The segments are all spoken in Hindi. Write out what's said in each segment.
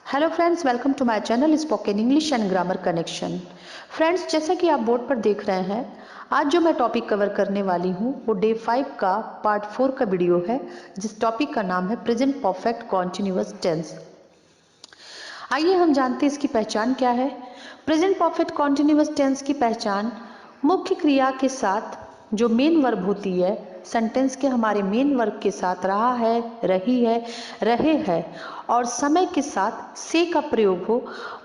Hello friends, welcome to my channel spoken English and grammar connection. Friends, जैसा कि आप बोर्ड पर देख रहे हैं, आज जो मैं टॉपिक कवर करने वाली हूँ वो डे 5 का पार्ट 4 का वीडियो है, जिस टॉपिक का नाम है प्रेजेंट परफेक्ट कॉन्टिन्यूअस टेंस। आइए हम जानते हैं इसकी पहचान क्या है। प्रेजेंट परफेक्ट कॉन्टिन्यूअस टेंस की पहचान मुख्य क्रिया के साथ जो मेन वर्ब होती है, सेंटेंस के हमारे मेन वर्ब के साथ रहा है, रही है, रहे हैं और समय के साथ से का प्रयोग हो,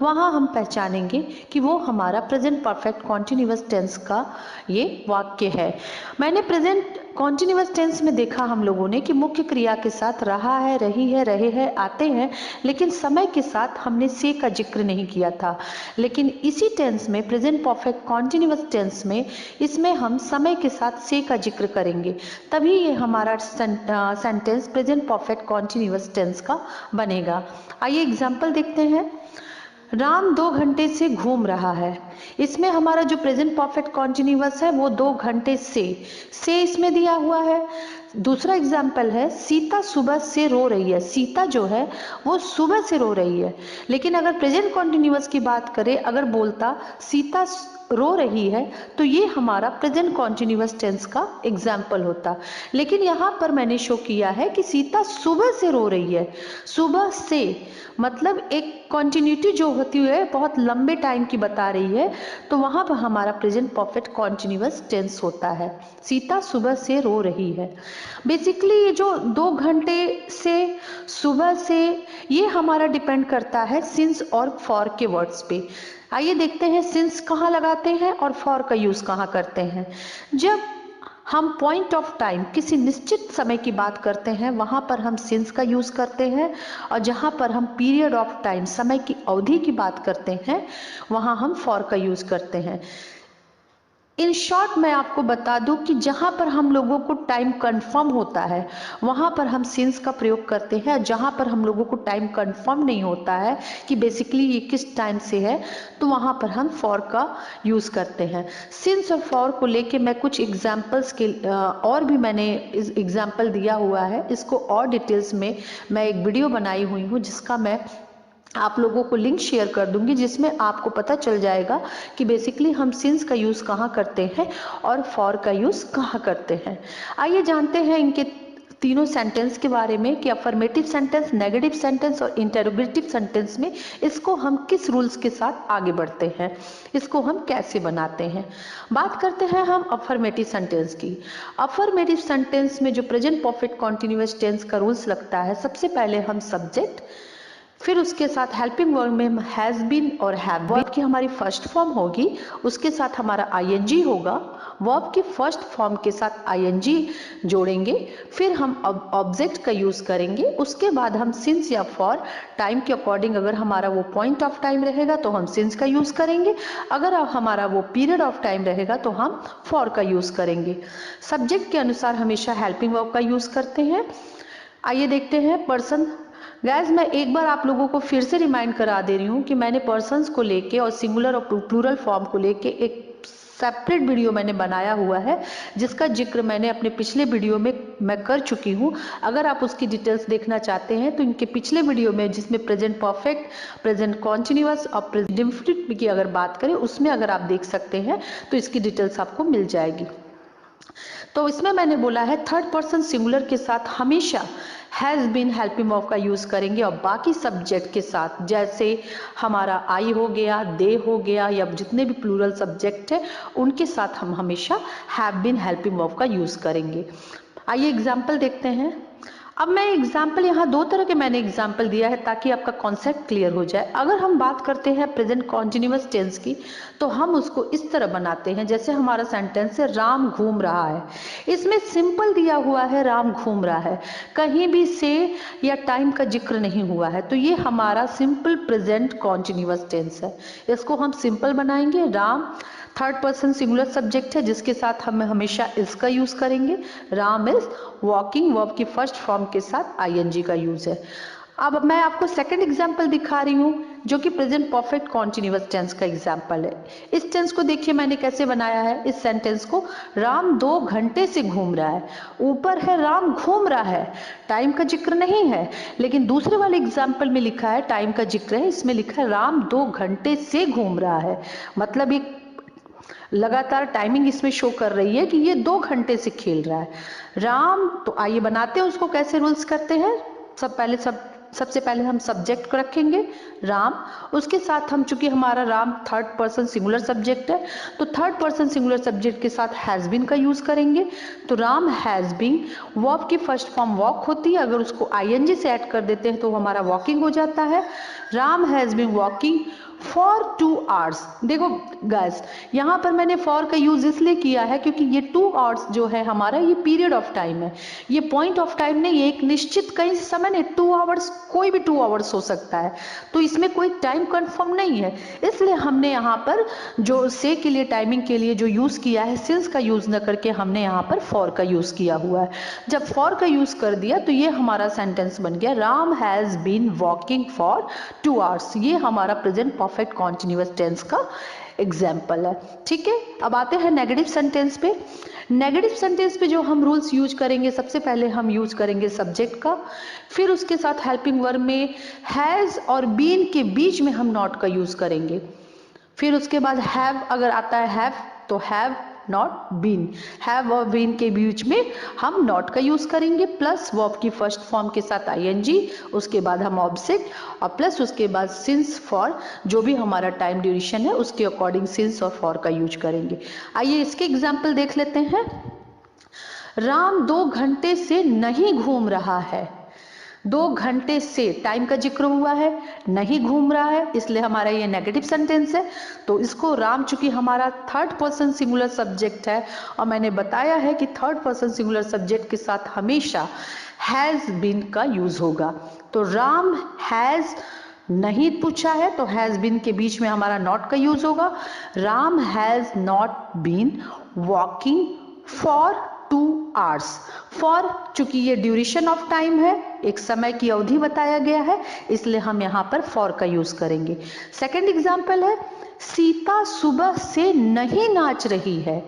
वहाँ हम पहचानेंगे कि वो हमारा प्रेजेंट परफेक्ट कॉन्टिन्यूअस टेंस का ये वाक्य है। मैंने प्रेजेंट कॉन्टिन्यूअस टेंस में देखा हम लोगों ने कि मुख्य क्रिया के साथ रहा है, रही है, रहे हैं आते हैं, लेकिन समय के साथ हमने से का जिक्र नहीं किया था। लेकिन इसी टेंस में, प्रेजेंट परफेक्ट कॉन्टिन्यूअस टेंस में, इसमें हम समय के साथ से का जिक्र करेंगे, तभी ये हमारा sentence present perfect continuous tense का बनेगा। आइए एग्जाम्पल देखते हैं। राम 2 घंटे से घूम रहा है। इसमें हमारा जो प्रेजेंट परफेक्ट कॉन्टिन्यूअस है वो 2 घंटे से इसमें दिया हुआ है। दूसरा एग्जाम्पल है, सीता सुबह से रो रही है। सीता जो है वो सुबह से रो रही है, लेकिन अगर प्रेजेंट कॉन्टिन्यूअस की बात करें, अगर बोलता सीता रो रही है, तो ये हमारा प्रेजेंट कॉन्टिन्यूअस टेंस का एग्जाम्पल होता। लेकिन यहाँ पर मैंने शो किया है कि सीता सुबह से रो रही है। सुबह से मतलब एक कॉन्टिन्यूटी जो होती है बहुत लंबे टाइम की बता रही है, तो वहाँ पर हमारा प्रेजेंट परफेक्ट कॉन्टिन्यूअस टेंस होता है। सीता सुबह से रो रही है। बेसिकली ये जो 2 घंटे से, सुबह से, ये हमारा डिपेंड करता है सिंस और फॉर के वर्ड्स पे। आइए देखते हैं सिंस कहाँ लगाते हैं और फॉर का यूज कहाँ करते हैं। जब हम पॉइंट ऑफ टाइम, किसी निश्चित समय की बात करते हैं, वहाँ पर हम सिंस का यूज करते हैं, और जहाँ पर हम पीरियड ऑफ टाइम, समय की अवधि की बात करते हैं, वहाँ हम फॉर का यूज करते हैं। इन शॉर्ट मैं आपको बता दूं कि जहां पर हम लोगों को टाइम कंफर्म होता है वहां पर हम सिंस का प्रयोग करते हैं, और जहां पर हम लोगों को टाइम कंफर्म नहीं होता है कि बेसिकली ये किस टाइम से है, तो वहां पर हम फॉर का यूज करते हैं। सिंस और फॉर को लेके मैं कुछ एग्जाम्पल्स के और भी मैंने एग्जाम्पल दिया हुआ है। इसको और डिटेल्स में मैं एक वीडियो बनाई हुई हूँ, जिसका मैं आप लोगों को लिंक शेयर कर दूंगी, जिसमें आपको पता चल जाएगा कि बेसिकली हम सिंस का यूज़ कहाँ करते हैं और फॉर का यूज़ कहाँ करते हैं। आइए जानते हैं इनके तीनों सेंटेंस के बारे में कि अफर्मेटिव सेंटेंस, नेगेटिव सेंटेंस और इंटरोगेटिव सेंटेंस में इसको हम किस रूल्स के साथ आगे बढ़ते हैं, इसको हम कैसे बनाते हैं। बात करते हैं हम अफर्मेटिव सेंटेंस की। अफर्मेटिव सेंटेंस में जो प्रेजेंट परफेक्ट कॉन्टिन्यूअस टेंस का रूल्स लगता है, सबसे पहले हम सब्जेक्ट, फिर उसके साथ हेल्पिंग वर्ब में हैज बीन और हैव बीन की हमारी फर्स्ट फॉर्म होगी, उसके साथ हमारा आईएनजी होगा, वर्ब की फर्स्ट फॉर्म के साथ आईएनजी जोड़ेंगे, फिर हम ऑब्जेक्ट का यूज करेंगे, उसके बाद हम सिंस या फॉर, टाइम के अकॉर्डिंग अगर हमारा वो पॉइंट ऑफ टाइम रहेगा तो हम सिंस का यूज करेंगे, अगर हमारा वो पीरियड ऑफ टाइम रहेगा तो हम फॉर का यूज करेंगे। सब्जेक्ट के अनुसार हमेशा हेल्पिंग वर्ब का यूज करते हैं। आइए देखते हैं पर्सन। गैस, मैं एक बार आप लोगों को फिर से रिमाइंड करा दे रही हूँ कि मैंने पर्सन्स को लेके और सिंगुलर और प्लूरल फॉर्म को लेके एक सेपरेट वीडियो मैंने बनाया हुआ है, जिसका जिक्र मैंने अपने पिछले वीडियो में मैं कर चुकी हूँ। अगर आप उसकी डिटेल्स देखना चाहते हैं तो इनके पिछले वीडियो में, जिसमें प्रेजेंट परफेक्ट, प्रेजेंट कॉन्टिन्यूअस और प्रेजेंट इंडेफिनिट की अगर बात करें, उसमें अगर आप देख सकते हैं तो इसकी डिटेल्स आपको मिल जाएगी। तो इसमें मैंने बोला है थर्ड पर्सन सिंगुलर के साथ हमेशा हैज बीन हेल्पिंग वर्ब का यूज करेंगे, और बाकी सब्जेक्ट के साथ जैसे हमारा आई हो गया, दे हो गया, या जितने भी प्लूरल सब्जेक्ट है उनके साथ हम हमेशा हैव बीन हेल्पिंग वर्ब का यूज करेंगे। आइए एग्जाम्पल देखते हैं। अब मैं एग्जाम्पल, यहाँ 2 तरह के मैंने एग्जाम्पल दिया है ताकि आपका कॉन्सेप्ट क्लियर हो जाए। अगर हम बात करते हैं प्रेजेंट कॉन्टिन्यूअस टेंस की, तो हम उसको इस तरह बनाते हैं, जैसे हमारा सेंटेंस है राम घूम रहा है। इसमें सिंपल दिया हुआ है राम घूम रहा है, कहीं भी से या टाइम का जिक्र नहीं हुआ है, तो ये हमारा सिंपल प्रेजेंट कॉन्टिन्यूअस टेंस है। इसको हम सिंपल बनाएंगे। Ram third person singular subject है, जिसके साथ हम हमेशा इज का यूज करेंगे। राम इज वॉकिंग, वर्ब की फर्स्ट फॉर्म के साथ आईएनजी का यूज है। अब मैं आपको सेकंड एग्जाम्पल दिखा रही हूँ जो कि प्रेजेंट परफेक्ट कॉन्टिन्यूअस टेंस का एग्जाम्पल है। इस टेंस को देखिए मैंने कैसे बनाया है। इस सेंटेंस को, राम 2 घंटे से घूम रहा है, ऊपर है राम घूम रहा है, टाइम का जिक्र नहीं है। लेकिन दूसरे वाले एग्जाम्पल में लिखा है टाइम का जिक्र है, इसमें लिखा है राम 2 घंटे से घूम रहा है। मतलब एक लगातार टाइमिंग इसमें शो कर रही है कि ये 2 घंटे से खेल रहा है राम। तो आइए बनाते हैं उसको, कैसे रूल्स करते हैं। सबसे पहले हम सब्जेक्ट को रखेंगे राम, उसके साथ हम, चूंकि हमारा Ram third person singular subject है, तो थर्ड पर्सन सिंगुलर सब्जेक्ट के साथ हैज बीन का यूज करेंगे। तो राम हैज बीन, वर्ब की फर्स्ट फॉर्म वॉक होती है, अगर उसको आईएनजी से ऐड कर देते हैं तो हमारा वॉकिंग हो जाता है। Ram has been walking for 2 hours। देखो गाइस, यहाँ पर मैंने फॉर का यूज इसलिए किया है क्योंकि ये 2 hours जो है हमारा, ये पीरियड ऑफ टाइम है, ये पॉइंट ऑफ टाइम नहीं है, एक निश्चित कहीं समय नहीं। 2 hours, कोई भी 2 hours हो सकता है, तो इसमें कोई टाइम कंफर्म नहीं है। इसलिए हमने यहाँ पर जो से के लिए, टाइमिंग के लिए जो यूज किया है, सिंस का यूज न करके हमने यहाँ पर फॉर का यूज किया हुआ है। जब फॉर का यूज कर दिया तो ये हमारा सेंटेंस बन गया, Ram has been walking for 2 hours। ये हमारा प्रेजेंट परफेक्ट कॉन्टिन्यूअस टेंस का एग्जाम्पल है। ठीक है, अब आते हैं नेगेटिव सेंटेंस पे। नेगेटिव सेंटेंस पे जो हम रूल्स यूज करेंगे, सबसे पहले हम यूज करेंगे सब्जेक्ट का, फिर उसके साथ हेल्पिंग वर्ब में हैज और बीन के बीच में हम नॉट का यूज करेंगे। फिर उसके बाद हैव अगर आता है हैव, तो हैव नॉट बीन, हैव और बीन के बीच में हम नॉट का यूज करेंगे, प्लस वर्ब की फर्स्ट फॉर्म के साथ आईएनजी, उसके बाद हम ऑब्जेक्ट, और प्लस उसके बाद सिंस फॉर, जो भी हमारा टाइम ड्यूरेशन है उसके अकॉर्डिंग सिंस और फॉर का यूज करेंगे। आइए इसके एग्जाम्पल देख लेते हैं। राम 2 घंटे से नहीं घूम रहा है। 2 घंटे से टाइम का जिक्र हुआ है, नहीं घूम रहा है, इसलिए हमारा ये नेगेटिव सेंटेंस है। तो इसको, राम चूंकि हमारा थर्ड पर्सन सिंगुलर सब्जेक्ट है, और मैंने बताया है कि थर्ड पर्सन सिंगुलर सब्जेक्ट के साथ हमेशा हैज बीन का यूज होगा। तो राम हैज नहीं पूछा है तो हैज बीन के बीच में हमारा नॉट का यूज होगा। Ram has not been walking for 2 hours। For चूंकि ये ड्यूरेशन ऑफ टाइम है, एक समय की अवधि बताया गया है, इसलिए हम यहाँ पर फॉर का यूज करेंगे। सेकंड एग्जाम्पल है, सीता सुबह से नहीं नाच रही है।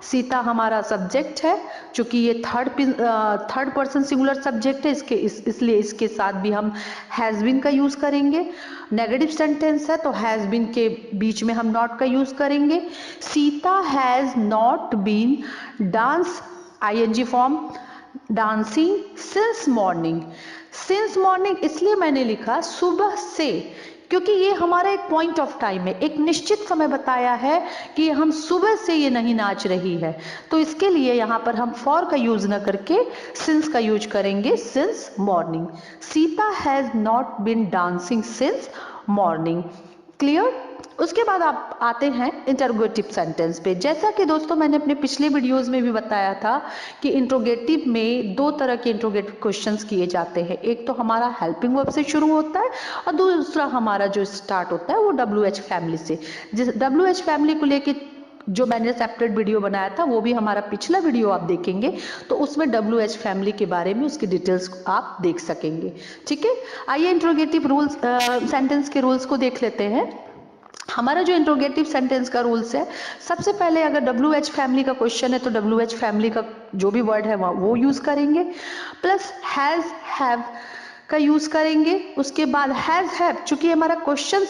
सीता हमारा सब्जेक्ट है, चूंकि ये थर्ड पर्सन सिंगुलर सब्जेक्ट है, इसलिए इसके साथ भी हम हैज बीन का यूज करेंगे। नेगेटिव सेंटेंस है तो हैज बीन के बीच में हम नॉट का यूज करेंगे। Sita has not been dance, ING form, dancing since morning. Since morning इसलिए मैंने लिखा सुबह से, क्योंकि ये हमारा एक पॉइंट ऑफ टाइम है, एक निश्चित समय बताया है कि हम सुबह से ये नहीं नाच रही है, तो इसके लिए यहाँ पर हम फॉर का यूज न करके सिंस का यूज करेंगे, since morning. Sita has not been dancing since morning. Clear? उसके बाद आप आते हैं इंटरोगेटिव सेंटेंस पे। जैसा कि दोस्तों मैंने अपने पिछले वीडियोस में भी बताया था कि इंट्रोगेटिव में 2 तरह के इंट्रोगेटिव क्वेश्चंस किए जाते हैं। एक तो हमारा हेल्पिंग वर्ब से शुरू होता है, और दूसरा हमारा जो स्टार्ट होता है वो WH फैमिली से। जिस WH फैमिली को लेके जो मैंने सेपरेट वीडियो बनाया था, वो भी हमारा पिछला वीडियो आप देखेंगे तो उसमें WH फैमिली के बारे में उसकी डिटेल्स आप देख सकेंगे। ठीक है, आइए इंट्रोगेटिव रूल्स, सेंटेंस के रूल्स को देख लेते हैं। हमारा जो इंट्रोगेटिव सेंटेंस का रूल्स है, सबसे पहले अगर WH फैमिली का क्वेश्चन है तो WH फैमिली का जो भी वर्ड है वो यूज करेंगे, प्लस हैज हैव का यूज करेंगे। उसके बाद हैज हैव, चूंकि हमारा क्वेश्चन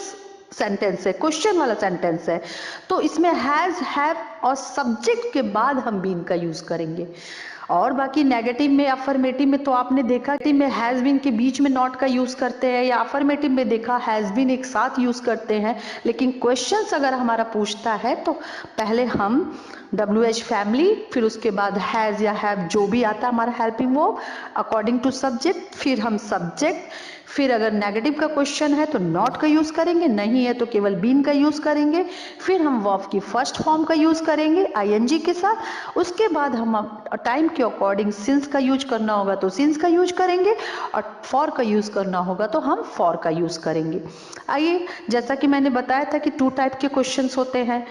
सेंटेंस है, क्वेश्चन वाला सेंटेंस है, तो इसमें हैज हैव और सब्जेक्ट के बाद हम बीन का यूज करेंगे। और बाकी नेगेटिव में, अफर्मेटिव में तो आपने देखा कि में हैज बीन के बीच में नॉट का यूज करते हैं, या अफर्मेटिव में देखा हैज बीन एक साथ यूज करते हैं। लेकिन क्वेश्चंस अगर हमारा पूछता है तो पहले हम WH फैमिली, फिर उसके बाद हैज या हैव जो भी आता है हमारा हेल्पिंग वो अकॉर्डिंग टू सब्जेक्ट, फिर हम सब्जेक्ट, फिर अगर नेगेटिव का क्वेश्चन है तो नॉट का यूज करेंगे, नहीं है तो केवल बीन का यूज करेंगे, फिर हम वर्ब की फर्स्ट फॉर्म का यूज करेंगे आईएनजी के साथ। उसके बाद हम टाइम के अकॉर्डिंग सिंस का यूज करना होगा तो सिंस का यूज करेंगे, और फॉर का यूज करना होगा तो हम फॉर का यूज करेंगे। आइए, जैसा कि मैंने बताया था कि 2 टाइप के क्वेश्चंस होते हैं।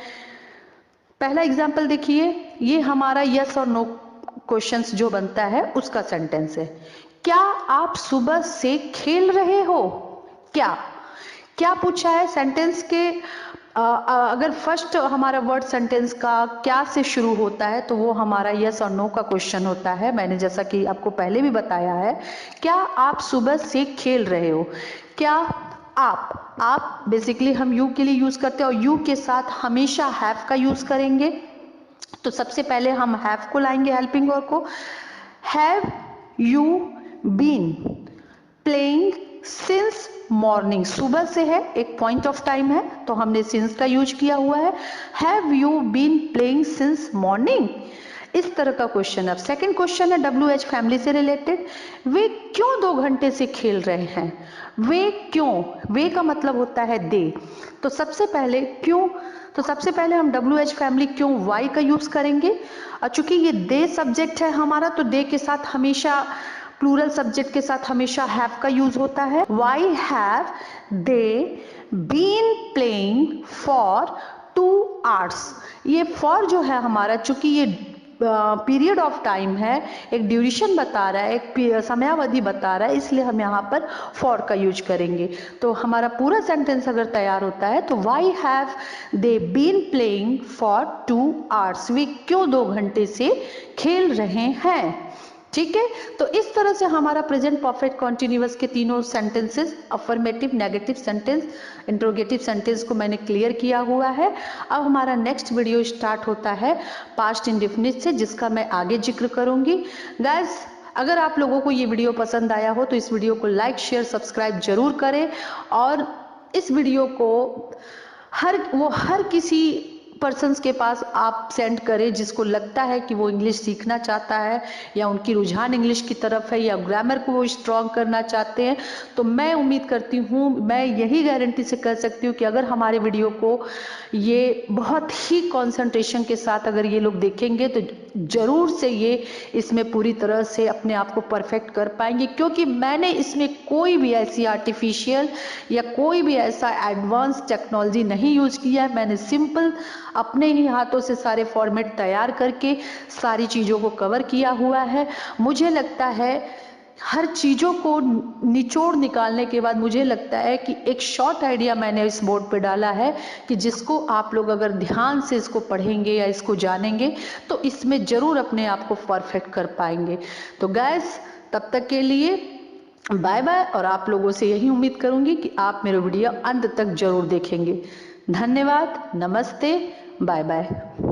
पहला एग्जाम्पल देखिए, ये हमारा यस और नो क्वेश्चंस जो बनता है उसका सेंटेंस है। क्या आप सुबह से खेल रहे हो? क्या क्या पूछा है सेंटेंस के अगर फर्स्ट हमारा वर्ड सेंटेंस का क्या से शुरू होता है तो वो हमारा यस और नो का क्वेश्चन होता है। मैंने जैसा कि आपको पहले भी बताया है, क्या आप सुबह से खेल रहे हो? क्या आप बेसिकली हम यू के लिए यूज करते हैं और यू के साथ हमेशा हैव का यूज करेंगे। तो सबसे पहले हम हैव को लाएंगे हेल्पिंग वर्ब को। Have you been playing since morning, सुबह से है, एक पॉइंट ऑफ टाइम है तो हमने सिंस का यूज किया हुआ है। Have you been playing since morning, इस तरह का क्वेश्चन। अब सेकंड क्वेश्चन है WH फैमिली से रिलेटेड, वे क्यों 2 घंटे से खेल रहे हैं? वे क्यों, वे का मतलब होता है दे। तो सबसे पहले क्यों, तो सबसे पहले हम WH फैमिली क्यों वाई का यूज करेंगे। और चूंकि ये दे सब्जेक्ट है हमारा तो दे के साथ हमेशा प्लूरल सब्जेक्ट के साथ हमेशा हैव का यूज होता है। Why have they been playing for 2 hours, ये फॉर जो है हमारा, चूंकि ये पीरियड ऑफ टाइम है, एक ड्यूरेशन बता रहा है, एक समयावधि बता रहा है, इसलिए हम यहाँ पर फॉर का यूज करेंगे। तो हमारा पूरा सेंटेंस अगर तैयार होता है तो why have they been playing for 2 hours, वे क्यों 2 घंटे से खेल रहे हैं। ठीक है, तो इस तरह से हमारा प्रेजेंट परफेक्ट कॉन्टिन्यूअस के तीनों sentences, affirmative, negative sentence, interrogative sentence को मैंने क्लियर किया हुआ है। अब हमारा नेक्स्ट वीडियो स्टार्ट होता है पास्ट इंडेफिनिट से, जिसका मैं आगे जिक्र करूंगी। गाइस, अगर आप लोगों को ये वीडियो पसंद आया हो तो इस वीडियो को लाइक शेयर सब्सक्राइब जरूर करें और इस वीडियो को हर किसी पर्सन्स के पास आप सेंड करें जिसको लगता है कि वो इंग्लिश सीखना चाहता है या उनकी रुझान इंग्लिश की तरफ है या ग्रामर को वो स्ट्रॉन्ग करना चाहते हैं। तो मैं उम्मीद करती हूँ, मैं यही गारंटी से कह सकती हूँ कि अगर हमारे वीडियो को ये बहुत ही कंसंट्रेशन के साथ अगर ये लोग देखेंगे तो जरूर से ये इसमें पूरी तरह से अपने आप को परफेक्ट कर पाएंगे, क्योंकि मैंने इसमें कोई भी ऐसी आर्टिफिशियल या कोई भी ऐसा एडवांस टेक्नोलॉजी नहीं यूज किया है। मैंने सिंपल अपने ही हाथों से सारे फॉर्मेट तैयार करके सारी चीज़ों को कवर किया हुआ है। मुझे लगता है हर चीज़ों को निचोड़ निकालने के बाद मुझे लगता है कि एक शॉर्ट आइडिया मैंने इस बोर्ड पे डाला है कि जिसको आप लोग अगर ध्यान से इसको पढ़ेंगे या इसको जानेंगे तो इसमें ज़रूर अपने आप को परफेक्ट कर पाएंगे। तो गाइस, तब तक के लिए बाय बाय, और आप लोगों से यही उम्मीद करूंगी कि आप मेरे वीडियो अंत तक जरूर देखेंगे। धन्यवाद, नमस्ते, बाय बाय।